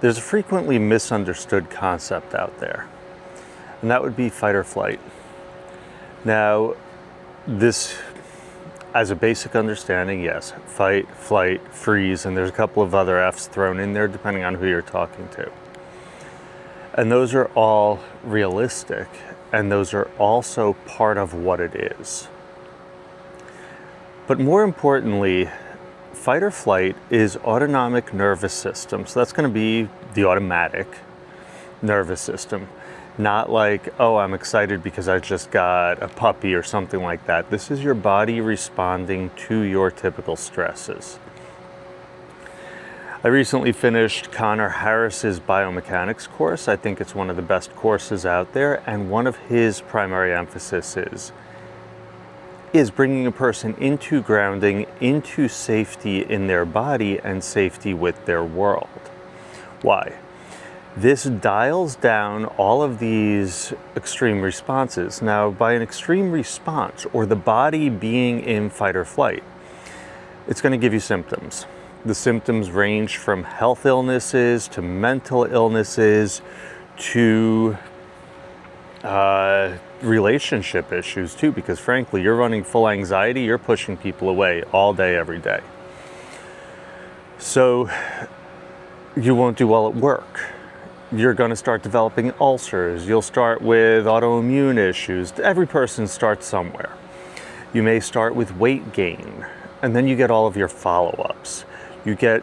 There's a frequently misunderstood concept out there, and that would be fight or flight. Now, this, as a basic understanding, yes, fight, flight, freeze, and there's a couple of other F's thrown in there depending on who you're talking to. And those are all realistic, and those are also part of what it is. But more importantly, fight or flight is autonomic nervous system. So that's going to be the automatic nervous system. Not like, oh, I'm excited because I just got a puppy or something like that. This is your body responding to your typical stresses. I recently finished Connor Harris's biomechanics course. I think it's one of the best courses out there, and one of his primary emphases is bringing a person into grounding, into safety in their body and safety with their world. Why? This dials down all of these extreme responses. Now, by an extreme response, or the body being in fight or flight, it's going to give you symptoms. The symptoms range from health illnesses to mental illnesses to relationship issues too, because frankly, you're running full anxiety, you're pushing people away all day, every day. So you won't do well at work. You're going to start developing ulcers. You'll start with autoimmune issues. Every person starts somewhere. You may start with weight gain, and then you get all of your follow-ups. You get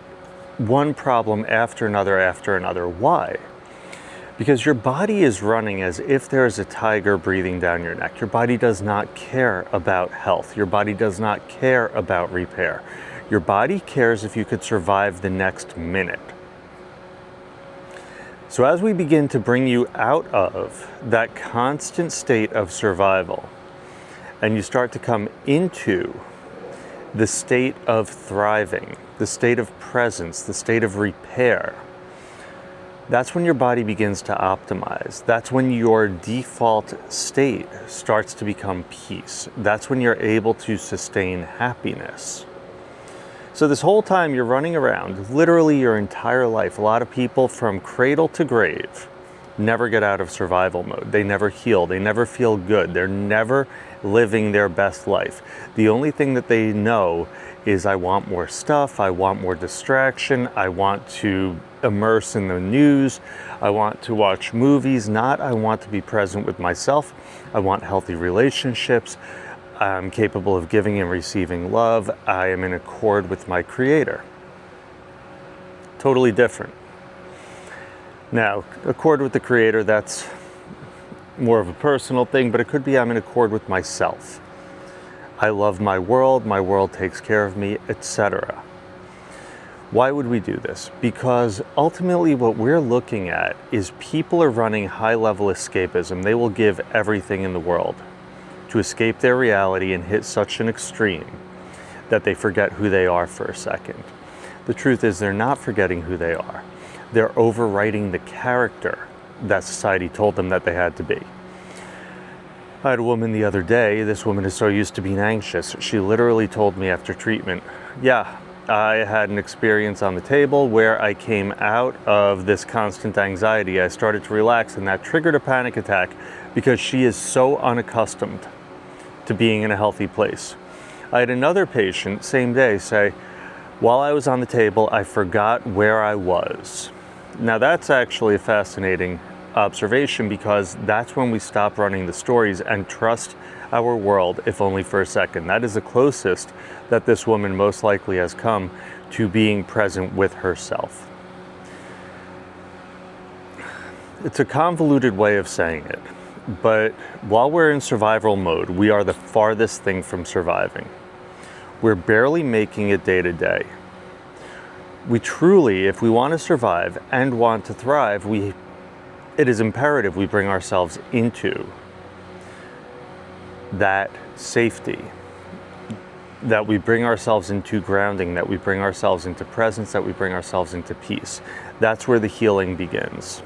one problem after another. Why? Because your body is running as if there's a tiger breathing down your neck. Your body does not care about health. Your body does not care about repair. Your body cares if you could survive the next minute. So as we begin to bring you out of that constant state of survival, and you start to come into the state of thriving, the state of presence, the state of repair, that's when your body begins to optimize. That's when your default state starts to become peace. That's when you're able to sustain happiness. So this whole time you're running around, literally your entire life, a lot of people from cradle to grave never get out of survival mode. They never heal. They never feel good. They're never living their best life. The only thing that they know is, I want more stuff. I want more distraction. I want to immerse in the news. I want to watch movies. Not I want to be present with myself. I want healthy relationships. I'm capable of giving and receiving love. I am in accord with my Creator. Totally different. Now, accord with the Creator, that's more of a personal thing, but it could be I'm in accord with myself. I love my world takes care of me, etc. Why would we do this? Because ultimately what we're looking at is people are running high-level escapism. They will give everything in the world to escape their reality and hit such an extreme that they forget who they are for a second. The truth is, they're not forgetting who they are. They're overwriting the character that society told them that they had to be. I had a woman the other day. This woman is so used to being anxious. She literally told me after treatment, yeah, I had an experience on the table where I came out of this constant anxiety. I started to relax, and that triggered a panic attack because she is so unaccustomed to being in a healthy place. I had another patient, same day, say, while I was on the table, I forgot where I was. Now that's actually a fascinating observation, because that's when we stop running the stories and trust our world, if only for a second. That is the closest that this woman most likely has come to being present with herself. It's a convoluted way of saying it, but while we're in survival mode, we are the farthest thing from surviving. We're barely making it day to day. We truly, if we want to survive and want to thrive, it is imperative we bring ourselves into that safety, that we bring ourselves into grounding, that we bring ourselves into presence, that we bring ourselves into peace. That's where the healing begins.